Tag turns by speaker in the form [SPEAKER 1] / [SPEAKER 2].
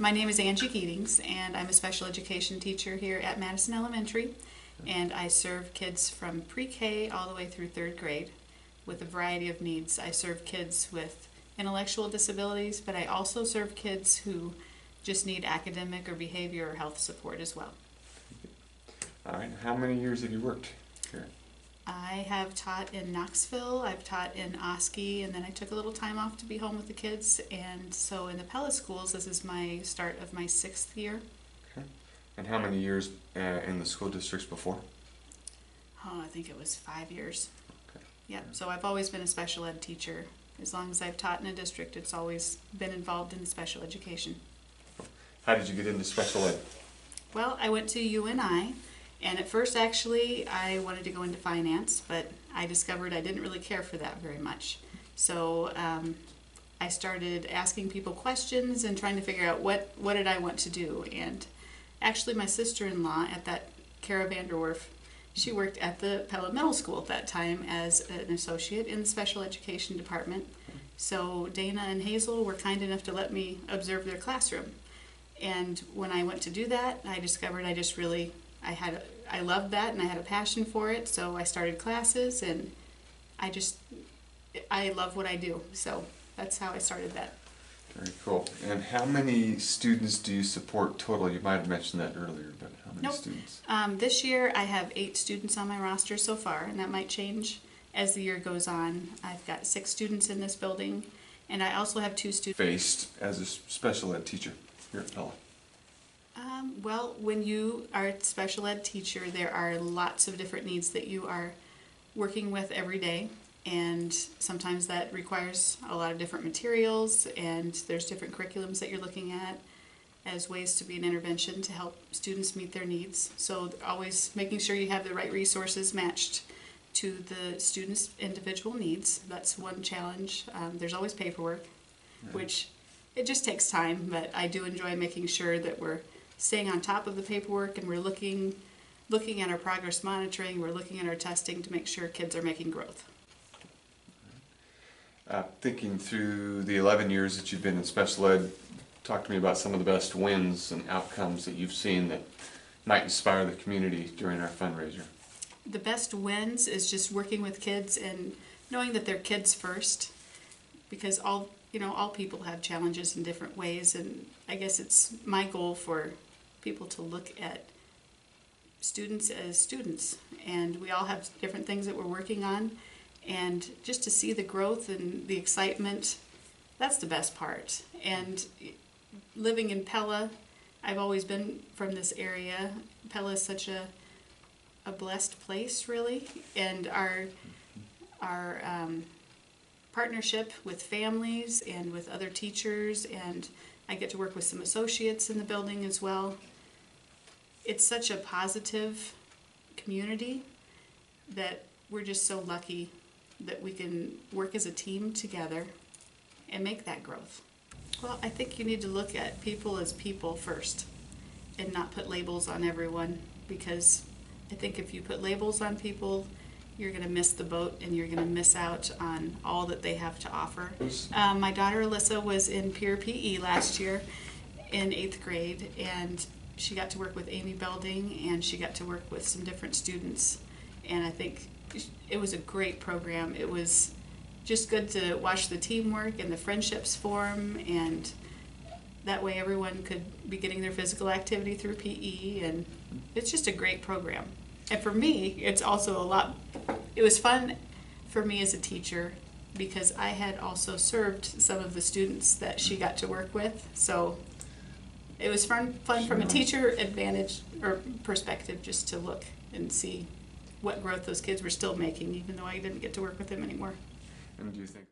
[SPEAKER 1] My name is Angie Geetings, and I'm a special education teacher here at Madison Elementary, and I serve kids from pre-K all the way through 3rd grade with a variety of needs. I serve kids with intellectual disabilities, but I also serve kids who just need academic or behavior or health support as well.
[SPEAKER 2] All right. How many years have you worked here?
[SPEAKER 1] I have taught in Knoxville, I've taught in Oski, and then I took a little time off to be home with the kids. And so in the Pella schools, this is my start of my 6th year.
[SPEAKER 2] Okay. And how many years in the school districts before?
[SPEAKER 1] Oh, I think it was 5 years.
[SPEAKER 2] Okay.
[SPEAKER 1] Yeah, so I've always been a special ed teacher. As long as I've taught in a district, it's always been involved in special education.
[SPEAKER 2] How did you get into special ed?
[SPEAKER 1] Well, I went to UNI. And at first, actually, I wanted to go into finance, but I discovered I didn't really care for that very much. So I started asking people questions and trying to figure out what did I want to do. And actually, my sister-in-law at that Cara Vanderwerf, she worked at the Pella Middle School at that time as an associate in the special education department. So Dana and Hazel were kind enough to let me observe their classroom. And when I went to do that, I discovered I loved that and I had a passion for it, so I started classes and I love what I do, so that's how I started that.
[SPEAKER 2] Very cool. And how many students do you support total? You might have mentioned that earlier, but how many students?
[SPEAKER 1] This year I have 8 students on my roster so far, and that might change as the year goes on. I've got 6 students in this building, and I also have 2 students
[SPEAKER 2] Faced as a special ed teacher here at Pella.
[SPEAKER 1] Well, when you are a special ed teacher, there are lots of different needs that you are working with every day, and sometimes that requires a lot of different materials, and there's different curriculums that you're looking at as ways to be an intervention to help students meet their needs. So always making sure you have the right resources matched to the students' individual needs. That's one challenge. There's always paperwork, which it just takes time, but I do enjoy making sure that we're staying on top of the paperwork and we're looking at our progress monitoring, we're looking at our testing to make sure kids are making growth.
[SPEAKER 2] Thinking through the 11 years that you've been in special ed, talk to me about some of the best wins and outcomes that you've seen that might inspire the community during our fundraiser.
[SPEAKER 1] The best wins is just working with kids and knowing that they're kids first, because all people have challenges in different ways, and I guess it's my goal for people to look at students as students, and we all have different things that we're working on, and just to see the growth and the excitement, that's the best part. And living in Pella, I've always been from this area. Pella is such a blessed place, really, and our partnership with families and with other teachers, and I get to work with some associates in the building as well. It's such a positive community that we're just so lucky that we can work as a team together and make that growth. Well, I think you need to look at people as people first and not put labels on everyone, because I think if you put labels on people, you're going to miss the boat and you're going to miss out on all that they have to offer. My daughter Alyssa was in peer PE last year in 8th grade, and she got to work with Amy Belding and she got to work with some different students, and I think it was a great program. It was just good to watch the teamwork and the friendships form, and that way everyone could be getting their physical activity through PE, and it's just a great program. And for me, it's also it was fun for me as a teacher, because I had also served some of the students that she got to work with. So it was fun from a teacher advantage or perspective, just to look and see what growth those kids were still making, even though I didn't get to work with them anymore.
[SPEAKER 2] And do you think